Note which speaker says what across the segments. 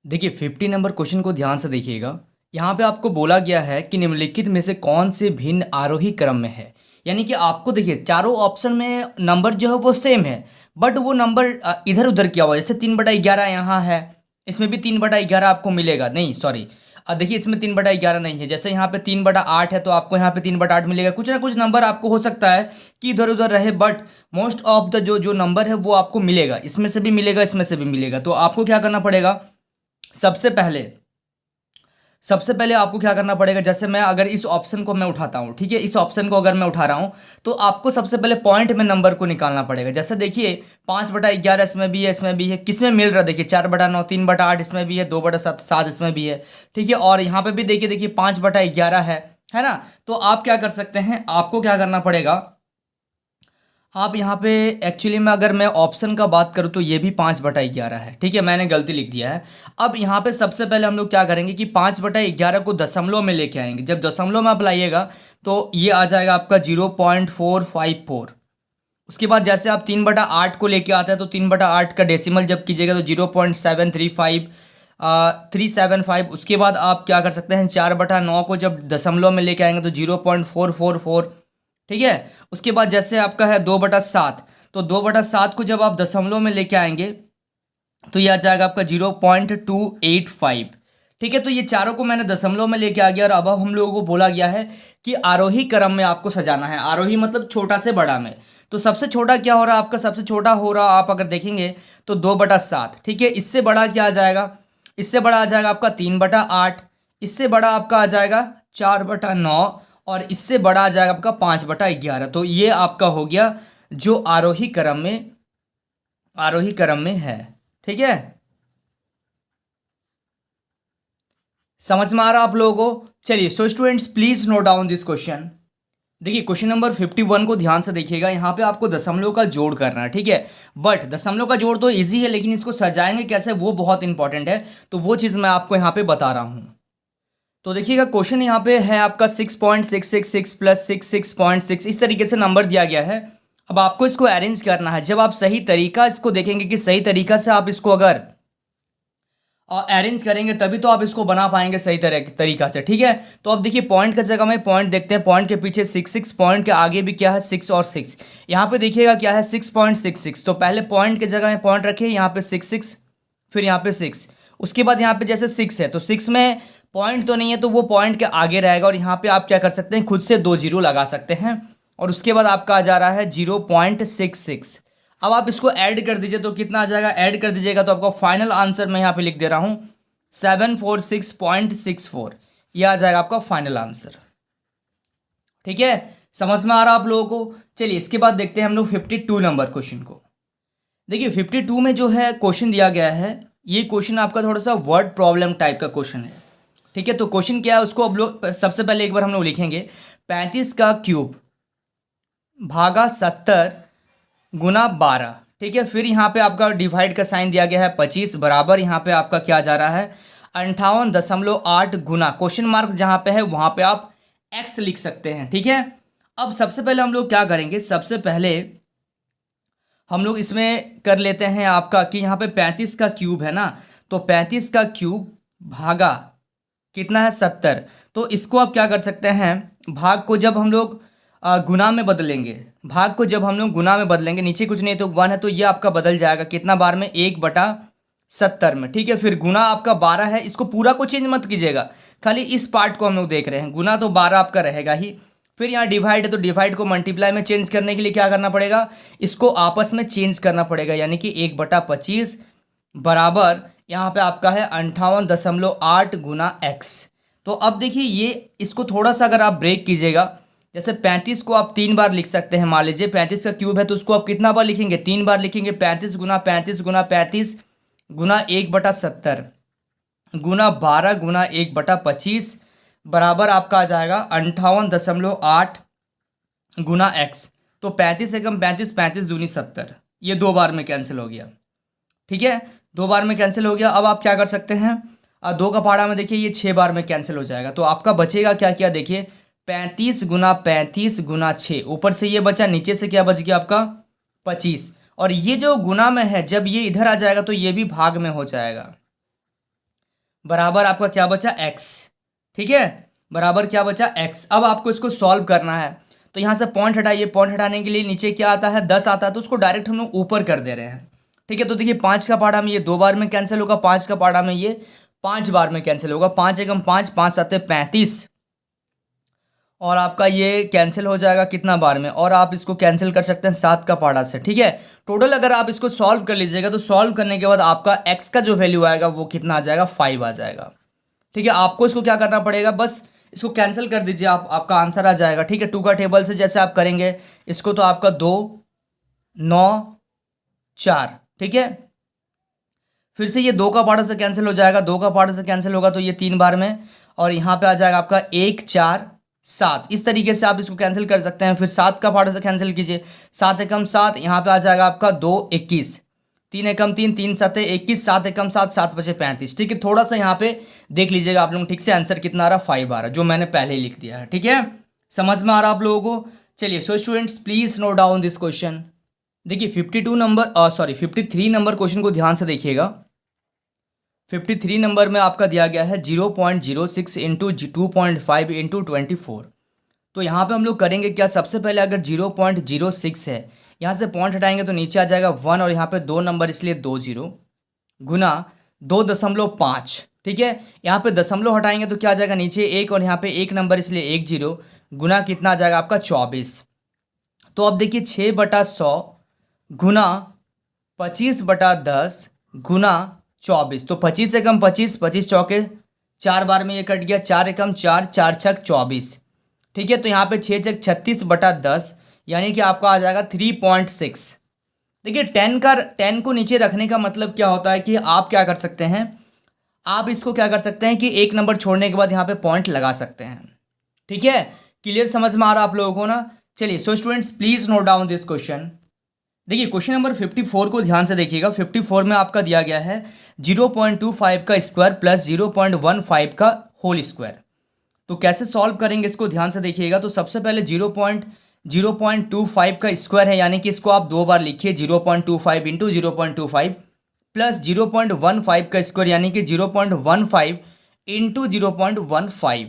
Speaker 1: देखिए 50 number question को ध्यान से देखिएगा। यहाँ पे आपको बोला गया है कि निम्नलिखित में से कौन से भिन्न आरोही क्रम में है। यानी कि आपको देखिए चारों ऑप्शन में नंबर जो है वो सेम है, बट वो नंबर इधर उधर किया हुआ है। जैसे 3/11 यहाँ है, इसमें भी 3/11 आपको मिलेगा नहीं, सॉरी। देखिए इसमें 3/11 नहीं है। जैसे यहाँ पे 3/8 है तो आपको यहाँ पे 3/8 मिलेगा। कुछ ना कुछ नंबर आपको हो सकता है कि इधर उधर रहे, बट मोस्ट ऑफ द जो जो नंबर है वो आपको मिलेगा। इसमें से भी मिलेगा, इसमें से भी मिलेगा। तो आपको क्या करना पड़ेगा, सबसे पहले सबसे पहले आपको क्या करना पड़ेगा। जैसे मैं अगर इस ऑप्शन को मैं उठाता हूँ, ठीक है, इस ऑप्शन को अगर मैं उठा रहा हूँ तो आपको सबसे पहले पॉइंट में नंबर को निकालना पड़ेगा। जैसे देखिए 5/11 इसमें भी है, इसमें भी है। किसमें मिल रहा है, देखिए 4/9, 3/8 इसमें भी है, 2/7, 7 इसमें भी है, ठीक है। और यहाँ पे भी देखिए देखिए 5/11 है ना। तो आप क्या कर सकते हैं, आपको क्या करना पड़ेगा, आप यहाँ पे एक्चुअली में अगर मैं ऑप्शन का बात करूँ तो ये भी 5/11 है, ठीक है, मैंने गलती लिख दिया है। अब यहाँ पे सबसे पहले हम लोग क्या करेंगे कि 5/11 को दशमलव में लेके आएंगे। जब दशमलव में आप लाइएगा तो ये आ जाएगा आपका 0.454। उसके बाद जैसे आप 3/8 को लेके आते हैं तो 3/8 का डेसिमल जब कीजिएगा तो 0.735 375। उसके बाद आप क्या कर सकते हैं, 4/9 को जब दशमलव में लेके आएंगे तो 0.444, ठीक है। उसके बाद जैसे आपका है 2/7, तो 2/7 को जब आप दशमलव में लेके आएंगे तो ये आ जाएगा आपका 0.285, ठीक है। तो ये चारों को मैंने दशमलव में लेके आ गया। और अब हम लोगों को बोला गया है कि आरोही क्रम में आपको सजाना है। आरोही मतलब छोटा से बड़ा में। तो सबसे छोटा क्या हो रहा है आपका, सबसे छोटा हो रहा आप अगर देखेंगे तो 2/7, ठीक है। इससे बड़ा क्या आ जाएगा, इससे बड़ा आ जाएगा आपका 3/8। इससे बड़ा आपका आ जाएगा 4/9। और इससे बड़ा आ जाएगा आपका 5/11। तो ये आपका हो गया जो आरोही क्रम में है, ठीक है। समझ में आ रहा आप लोगों को। चलिए so students please note down this question. देखिए क्वेश्चन नंबर 51 को ध्यान से देखिएगा। यहाँ पे आपको दशमलव का जोड़ करना है, ठीक है। बट दशमलव का जोड़ तो इजी है, लेकिन इसको सजाएंगे कैसे वो बहुत इंपॉर्टेंट है। तो वो चीज़ मैं आपको यहाँ पे बता रहा हूँ। तो देखिएगा क्वेश्चन यहाँ पे है आपका 6.666 प्लस 6.6, इस तरीके से नंबर दिया गया है। अब आपको इसको अरेंज करना है। जब आप सही तरीका इसको देखेंगे कि सही तरीका से आप इसको अगर अरेंज करेंगे तभी तो आप इसको बना पाएंगे सही तरीका से, ठीक है। तो अब देखिए पॉइंट की जगह में पॉइंट देखते हैं। पॉइंट के पीछे 6, पॉइंट के आगे भी क्या है 6 और 6। यहाँ पे देखिएगा क्या है 6.66। तो पहले पॉइंट की जगह में पॉइंट रखिए, यहाँ पे 6, फिर यहाँ पे 6। उसके बाद यहाँ पे जैसे 6 है तो 6 में पॉइंट तो नहीं है तो वो पॉइंट के आगे रहेगा। और यहाँ पे आप क्या कर सकते हैं, खुद से 2 जीरो लगा सकते हैं। और उसके बाद आपका आ जा रहा है 0.66। अब आप इसको ऐड कर दीजिए तो कितना आ जाएगा, ऐड कर दीजिएगा तो आपका फाइनल आंसर मैं यहाँ पे लिख दे रहा हूँ 746.64। ये आ जाएगा आपका फाइनल आंसर, ठीक है। समझ में आ रहा आप लोगों को। चलिए इसके बाद देखते हैं हम लोग 52 नंबर क्वेश्चन को। देखिए 52 में जो है क्वेश्चन दिया गया है, ये क्वेश्चन आपका थोड़ा सा वर्ड प्रॉब्लम टाइप का क्वेश्चन है, ठीक है। तो क्वेश्चन क्या है उसको अब लोग सबसे पहले एक बार हम लोग लिखेंगे। 35 का क्यूब भागा 70 गुना 12, ठीक है। फिर यहाँ पे आपका डिवाइड का साइन दिया गया है 25 बराबर यहाँ पे आपका क्या जा रहा है 58.8 गुना क्वेश्चन मार्क जहाँ पे है वहाँ पे आप एक्स लिख सकते हैं, ठीक है। अब सबसे पहले हम लोग क्या करेंगे, सबसे पहले हम लोग इसमें कर लेते हैं आपका कि यहाँ पे 35 का क्यूब है ना, तो 35 का क्यूब भागा कितना है 70। तो इसको आप क्या कर सकते हैं, भाग को जब हम लोग गुना में बदलेंगे, भाग को जब हम लोग गुना में बदलेंगे, नीचे कुछ नहीं तो 1 है तो ये आपका बदल जाएगा कितना बार में 1/70 में, ठीक है। फिर गुना आपका 12 है, इसको पूरा को चेंज मत कीजिएगा, खाली इस पार्ट को हम लोग देख रहे हैं। गुना तो 12 आपका रहेगा ही। फिर यहाँ डिवाइड है तो डिवाइड को मल्टीप्लाई में चेंज करने के लिए क्या करना पड़ेगा, इसको आपस में चेंज करना पड़ेगा, यानी कि 1/25 बराबर यहाँ पे आपका है 58.8 गुना एक्स। तो अब देखिए ये इसको थोड़ा सा अगर आप ब्रेक कीजिएगा, जैसे 35 को आप 3 बार लिख सकते हैं। मान लीजिए 35 का क्यूब है तो उसको आप कितना बार लिखेंगे, 3 बार लिखेंगे। 35 गुना 35 गुना 35 गुना 1/70 गुना 12 गुना 1/25 बराबर आपका आ जाएगा 58.8 गुना एक्स। तो 35 एकम 35, 35 दूनी 70, ये 2 बार में कैंसिल हो गया, ठीक है। 2 बार में कैंसिल हो गया। अब आप क्या कर सकते हैं, 2 का पहाड़ा में देखिए ये 6 बार में कैंसिल हो जाएगा। तो आपका बचेगा क्या क्या, देखिए 35 गुना 35 गुना 6, ऊपर से ये बचा, नीचे से क्या बच गया आपका 25। और ये जो गुना में है जब ये इधर आ जाएगा तो ये भी भाग में हो जाएगा, बराबर आपका क्या बचा x। ठीक है, बराबर क्या बचा x। अब आपको इसको सॉल्व करना है, तो यहाँ से पॉइंट हटाइए। पॉइंट हटाने के लिए नीचे क्या आता है 10 आता है, तो उसको डायरेक्ट हम लोग ऊपर कर दे रहे हैं। ठीक है, तो देखिए 5 का पार्ट में ये 2 बार में कैंसिल होगा, 5 का पार्ट में ये 5 बार में कैंसिल होगा। 5 एकम 5, 5 7 35, और आपका ये कैंसिल हो जाएगा कितना बार में, और आप इसको कैंसिल कर सकते हैं 7 का पार्ट से। ठीक है, टोटल अगर आप इसको सॉल्व कर लीजिएगा तो सॉल्व करने के बाद आपका x का जो वैल्यू आएगा वो कितना आ जाएगा 5 आ जाएगा। ठीक है, आपको इसको क्या करना पड़ेगा, बस इसको कैंसिल कर दीजिए, आपका आंसर आ जाएगा। ठीक है, 2 का टेबल से जैसे आप करेंगे इसको, तो आपका 2 9 4। ठीक है, फिर से ये 2 का पार्ट से कैंसिल हो जाएगा, 2 का पार्ट से कैंसिल होगा तो ये 3 बार में, और यहाँ पे आ जाएगा आपका 1 4 7। इस तरीके से आप इसको कैंसिल कर सकते हैं। फिर 7 का पार्ट से कैंसिल कीजिए, 7 एकम 7, यहाँ पे आ जाएगा आपका 2 21, 3 एकम 3, 3 7 21, 7 एकम 7, 7 बचे 35। ठीक है, थोड़ा सा यहाँ पे देख लीजिएगा आप लोग ठीक से, आंसर कितना आ रहा 5 आ रहा, जो मैंने पहले ही लिख दिया है। ठीक है, समझ में आ रहा आप लोगों को। चलिए, so students please note down this question. देखिए 53 नंबर क्वेश्चन को ध्यान से देखिएगा। 53 नंबर में आपका दिया गया है 0.06 इंटू 2.5 इंटू 24। तो यहाँ पे हम लोग करेंगे क्या, सबसे पहले अगर 0.06 है, यहाँ से पॉइंट हटाएंगे तो नीचे आ जाएगा 1, और यहाँ पे 2 नंबर इसलिए 2 0, गुना 2.5। ठीक है, यहाँ पे दशमलव हटाएंगे तो क्या आ जाएगा नीचे 1, और यहाँ पे 1 नंबर इसलिए 1 0, गुना कितना आ जाएगा आपका 24। तो अब देखिए 6/100 गुना 25/10 गुना 24, तो 25 एकम 25, 25 चौके 4 बार में ये कट गया, 4 एकम 4, 4 छक 24। ठीक है, तो यहाँ पे 6 छक 36/10, यानी कि आपका आ जाएगा 3.6। देखिए 10 को नीचे रखने का मतलब क्या होता है कि आप क्या कर सकते हैं, आप इसको क्या कर सकते हैं कि एक नंबर छोड़ने के बाद यहाँ पे पॉइंट लगा सकते हैं। ठीक है, क्लियर समझ में आ रहा आप लोगों को ना। चलिए, so students please note down this question. देखिए क्वेश्चन नंबर 54 को ध्यान से देखिएगा। 54 में आपका दिया गया है 0.25 का स्क्वायर प्लस 0.15 का होल स्क्वायर। तो कैसे सॉल्व करेंगे इसको ध्यान से देखिएगा। तो सबसे पहले 0.25 का स्क्वायर है, यानी कि इसको आप 2 बार लिखिए, 0.25 इंटू 0.25 प्लस 0.15 का स्क्वायर, यानी कि 0.15 इंटू 0.15।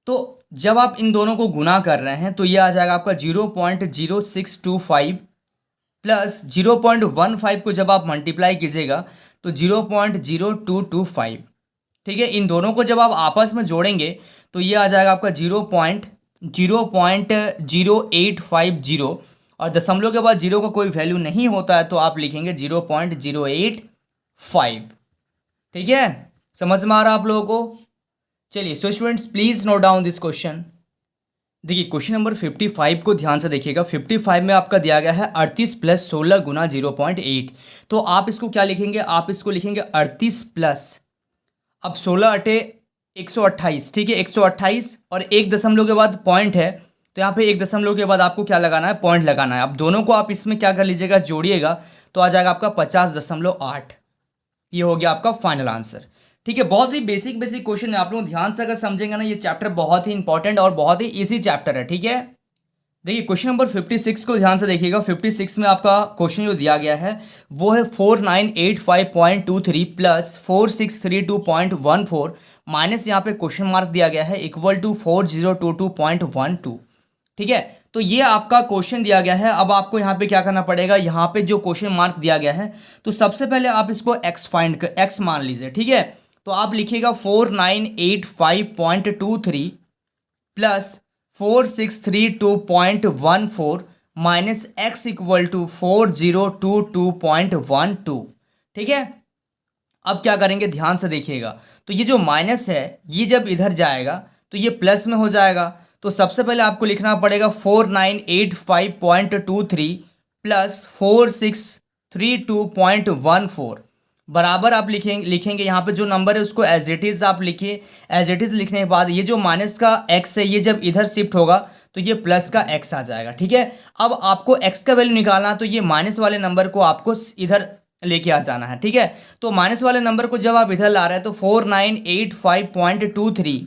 Speaker 1: तो जब आप इन दोनों को गुना कर रहे हैं तो ये आ जाएगा आपका 0.0625 प्लस 0.15 को जब आप मल्टीप्लाई कीजिएगा तो 0.0225। ठीक है, इन दोनों को जब आप आपस में जोड़ेंगे तो ये आ जाएगा आपका 0.0850, और दशमलव के बाद 0 का कोई वैल्यू नहीं होता है तो आप लिखेंगे 0.085। ठीक है, समझ में आ रहा आप लोगों को। चलिए, so students please note down this question. देखिए क्वेश्चन नंबर 55 को ध्यान से देखिएगा। 55 में आपका दिया गया है 38 प्लस 16 गुना 0.8। तो आप इसको क्या लिखेंगे, आप इसको लिखेंगे 38 प्लस, अब 16 अटे 128। ठीक है, 128 और 1 दशमलव के बाद पॉइंट है, तो यहाँ पे 1 दशमलव के बाद आपको क्या लगाना है, पॉइंट लगाना है। अब दोनों को आप इसमें क्या कर लीजिएगा, जोड़िएगा, तो आ जाएगा आपका 50.8। ये हो गया आपका फाइनल आंसर। ठीक है, बहुत ही बेसिक क्वेश्चन है, आप लोग ध्यान से अगर समझेंगे ना, ये चैप्टर बहुत ही इंपॉर्टेंट और बहुत ही इजी चैप्टर है। ठीक है, देखिए क्वेश्चन नंबर 56 को ध्यान से देखिएगा। 56 में आपका क्वेश्चन जो दिया गया है वो है 4985.23 प्लस 4632.14 माइनस यहाँ पे क्वेश्चन मार्क दिया गया है इक्वल टू 4022.12। ठीक है, तो ये आपका क्वेश्चन दिया गया है। अब आपको यहाँ पे क्या करना पड़ेगा, यहाँ पे जो क्वेश्चन मार्क दिया गया है तो सबसे पहले आप इसको एक्स मान लीजिए। ठीक है, तो आप लिखिएगा 4985.23 plus 4632.14 minus x equal to 4022.12। ठीक है, अब क्या करेंगे ध्यान से देखिएगा। तो ये जो माइनस है ये जब इधर जाएगा तो ये प्लस में हो जाएगा। तो सबसे पहले आपको लिखना पड़ेगा 4985.23 प्लस 4632.14 बराबर आप लिखेंगे यहाँ पे जो नंबर है उसको एज इट इज़ आप लिखिए। एज इट इज़ लिखने के बाद ये जो माइनस का एक्स है ये जब इधर शिफ्ट होगा तो ये प्लस का एक्स आ जाएगा। ठीक है, अब आपको एक्स का वैल्यू निकालना है तो ये माइनस वाले नंबर को आपको इधर लेके आ जाना है। ठीक है, तो माइनस वाले नंबर को जब आप इधर ला रहे हैं तो 4985.23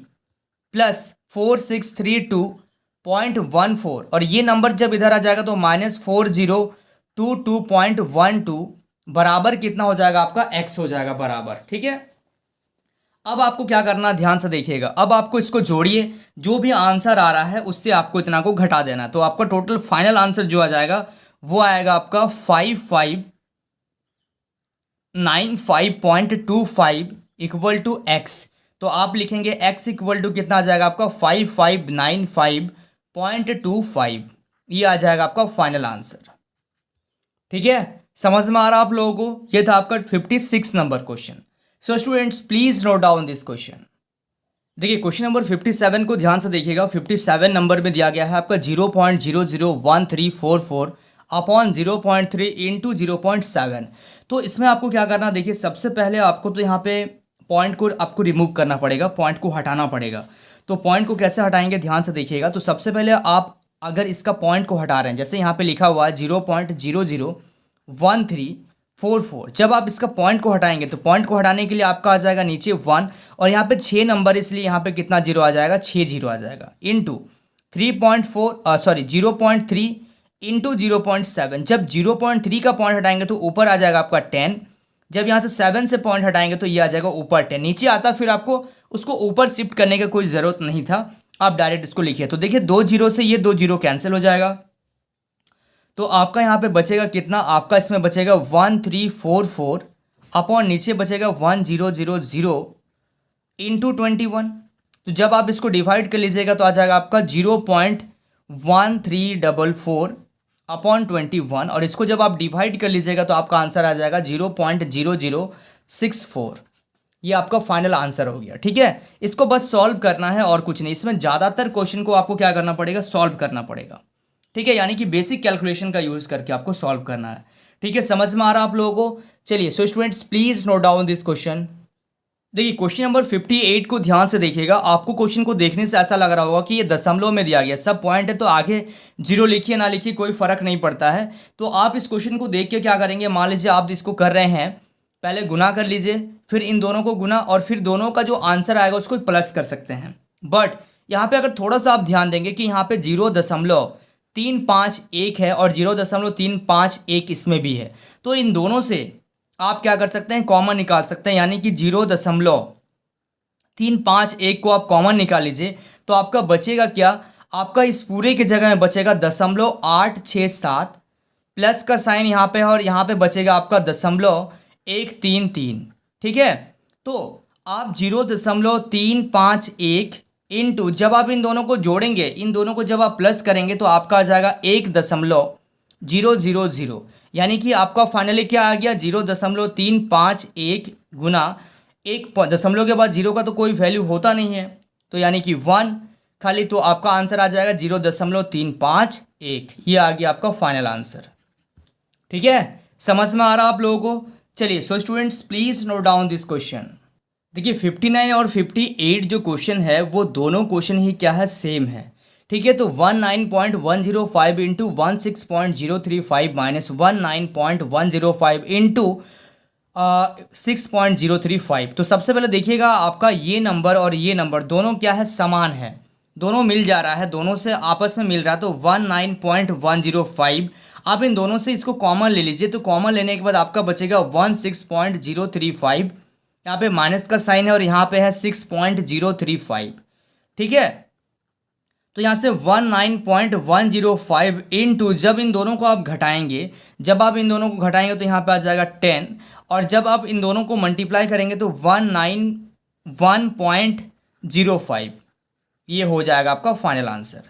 Speaker 1: प्लस 4632.14 और ये नंबर जब इधर आ जाएगा तो माइनस 4022.12 बराबर कितना हो जाएगा आपका एक्स हो जाएगा बराबर। ठीक है, अब आपको क्या करना, ध्यान से देखिएगा। अब आपको इसको जोड़िए, जो भी आंसर आ रहा है उससे आपको इतना को घटा देना है। तो आपका टोटल फाइनल आंसर जो आ जाएगा वो आएगा आपका 5595.25 इक्वल टू एक्स। तो आप लिखेंगे एक्स इक्वल टू कितना आ जाएगा आपका 5595.25। ये आ जाएगा आपका फाइनल आंसर। ठीक है, समझ में आ रहा आप लोगों को? ये था आपका 56 number question. So students please note down this question. देखिए क्वेश्चन नंबर 57 को ध्यान से देखिएगा। 57 नंबर में दिया गया है आपका 0.001344 अपॉन 0.3 इंटू 0.7। तो इसमें आपको क्या करना, देखिए सबसे पहले आपको तो यहाँ पे पॉइंट को आपको रिमूव करना पड़ेगा, पॉइंट को हटाना पड़ेगा। तो पॉइंट को कैसे हटाएंगे ध्यान से देखिएगा। तो सबसे पहले आप अगर इसका पॉइंट को हटा रहे हैं, जैसे यहाँ पे लिखा हुआ है 0.001344, जब आप इसका पॉइंट को हटाएंगे तो पॉइंट को हटाने के लिए आपका आ जाएगा नीचे 1 और यहाँ पे 6 नंबर, इसलिए यहाँ पे कितना जीरो आ जाएगा, 6 जीरो आ जाएगा इंटू 0.3 इंटू 0.7। जब 0.3 का पॉइंट हटाएंगे तो ऊपर आ जाएगा आपका 10। जब यहाँ से 7 से पॉइंट हटाएंगे तो ये आ जाएगा ऊपर 10, नीचे आता फिर आपको उसको ऊपर शिफ्ट करने का कोई ज़रूरत नहीं था, आप डायरेक्ट इसको लिखिए। तो देखिए 2 जीरो से ये 2 जीरो कैंसिल हो जाएगा। तो आपका यहाँ पे बचेगा कितना, आपका इसमें बचेगा 1344 अपॉन नीचे बचेगा 1000 इंटू 21। तो जब आप इसको डिवाइड कर लीजिएगा तो आ जाएगा आपका 0.1344 अपॉन 21 और इसको जब आप डिवाइड कर लीजिएगा तो आपका आंसर आ जाएगा 0.0064। ये आपका फाइनल आंसर हो गया। ठीक है, इसको बस सॉल्व करना है और कुछ नहीं। इसमें ज़्यादातर क्वेश्चन को आपको क्या करना पड़ेगा, सॉल्व करना पड़ेगा। ठीक है, यानी कि बेसिक कैलकुलेशन का यूज़ करके आपको सॉल्व करना है। ठीक है, समझ में आ रहा आप लोगों को? चलिए so students please note down this question. देखिए क्वेश्चन नंबर 58 को ध्यान से देखिएगा। आपको क्वेश्चन को देखने से ऐसा लग रहा होगा कि ये दशमलव में दिया गया, सब पॉइंट है तो आगे जीरो लिखिए ना लिखिए कोई फ़र्क नहीं पड़ता है। तो आप इस क्वेश्चन को देख के क्या करेंगे, मान लीजिए आप इसको कर रहे हैं, पहले गुना कर लीजिए, फिर इन दोनों को गुना और फिर दोनों का जो आंसर आएगा उसको प्लस कर सकते हैं। बट यहाँ पे अगर थोड़ा सा आप ध्यान देंगे कि यहाँ पे 0.351 है और 0.351 इसमें भी है, तो इन दोनों से आप क्या कर सकते हैं, कॉमन निकाल सकते हैं। यानी कि 0.351 को आप कॉमन निकाल लीजिए तो आपका बचेगा क्या, आपका इस पूरे के जगह में बचेगा 0.867 प्लस का साइन यहाँ पे है और यहाँ पे बचेगा आपका 0.133। ठीक है, तो आप 0.351 इंटू जब आप इन दोनों को जोड़ेंगे, इन दोनों को जब आप प्लस करेंगे तो आपका आ जाएगा 1.000, यानी कि आपका फाइनली क्या आ गया 0.351 गुना एक दशमलव के बाद जीरो का तो कोई वैल्यू होता नहीं है, तो यानी कि 1 खाली, तो आपका आंसर आ जाएगा 0.351। ये आ गया आपका फाइनल आंसर। ठीक है, समझ में आ रहा आप लोगों को? चलिए so students please note down this question. देखिए 59 और 58 जो क्वेश्चन है वो दोनों क्वेश्चन ही क्या है, सेम है। ठीक है, तो 19.105 इंटू 16.035 माइनस 19.105 इंटू 6.035। तो सबसे पहले देखिएगा आपका ये नंबर और ये नंबर दोनों क्या है, समान है, दोनों मिल जा रहा है, दोनों से आपस में मिल रहा है। तो 19.105 आप इन दोनों से इसको कॉमन ले लीजिए, तो कॉमन लेने के बाद आपका बचेगा 16.035, यहाँ पे माइनस का साइन है और यहाँ पे है 6.035। ठीक है, तो यहाँ से 19.105 इंटू जब इन दोनों को आप घटाएंगे, जब आप इन दोनों को घटाएंगे तो यहाँ पे आ जाएगा 10 और जब आप इन दोनों को मल्टीप्लाई करेंगे तो 191.05। ये हो जाएगा आपका फाइनल आंसर।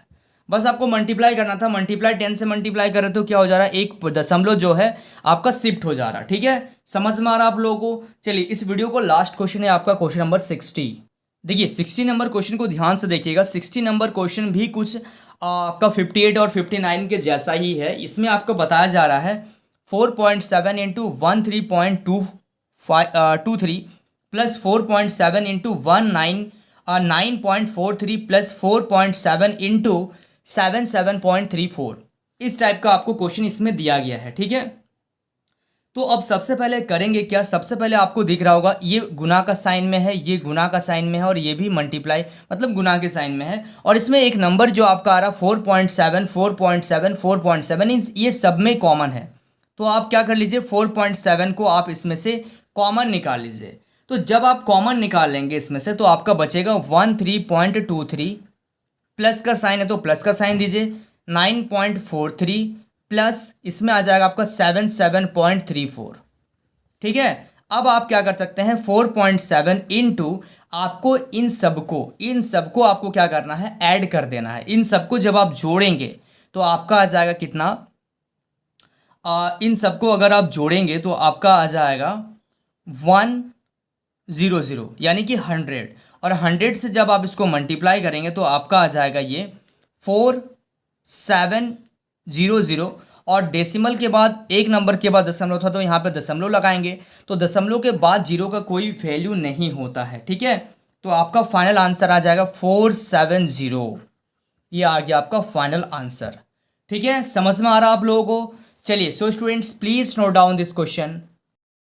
Speaker 1: बस आपको मल्टीप्लाई करना था, मल्टीप्लाई 10 से मल्टीप्लाई करें तो क्या हो जा रहा है, एक दशमलव जो है आपका शिफ्ट हो जा रहा है। ठीक है, समझ में आ रहा आप लोगों को? चलिए इस वीडियो को लास्ट क्वेश्चन है आपका क्वेश्चन नंबर 60। देखिए 60 नंबर क्वेश्चन को ध्यान से देखिएगा। 60 नंबर क्वेश्चन भी कुछ आपका 58 और 59 के जैसा ही है। इसमें आपको बताया जा रहा है 4.7 into 13.23 plus 4.7 into 9.43 plus 4.7 into 77.34। इस टाइप का आपको क्वेश्चन इसमें दिया गया है। ठीक है, तो अब सबसे पहले करेंगे क्या, सबसे पहले आपको दिख रहा होगा ये गुना का साइन में है, ये गुना का साइन में है और ये भी मल्टीप्लाई मतलब गुना के साइन में है। और इसमें एक नंबर जो आपका आ रहा 4.7 4.7 4.7 ये सब में कॉमन है। तो आप क्या कर लीजिए 4.7 को आप इसमें से कॉमन निकाल लीजिए। तो जब आप कॉमन निकाल लेंगे इसमें से तो आपका बचेगा 13.23, प्लस का साइन है तो प्लस का साइन दीजिए, 9.43 प्लस इसमें आ जाएगा आपका 77.34। ठीक है, अब आप क्या कर सकते हैं, 4.7 इंटू, आपको इन सबको आपको क्या करना है, ऐड कर देना है। इन सबको जब आप जोड़ेंगे तो आपका आ जाएगा कितना, इन सबको अगर आप जोड़ेंगे तो आपका आ जाएगा 100, यानी कि 100, और 100 से जब आप इसको मल्टीप्लाई करेंगे तो आपका आ जाएगा ये 4700, और डेसिमल के बाद एक नंबर के बाद दशमलव था तो यहाँ पे दशमलव लगाएंगे, तो दशमलव के बाद जीरो का कोई वैल्यू नहीं होता है। ठीक है, तो आपका फाइनल आंसर आ जाएगा 470। ये आ गया आपका फाइनल आंसर। ठीक है, समझ में आ रहा आप लोगों को? चलिए, so students please note down this question.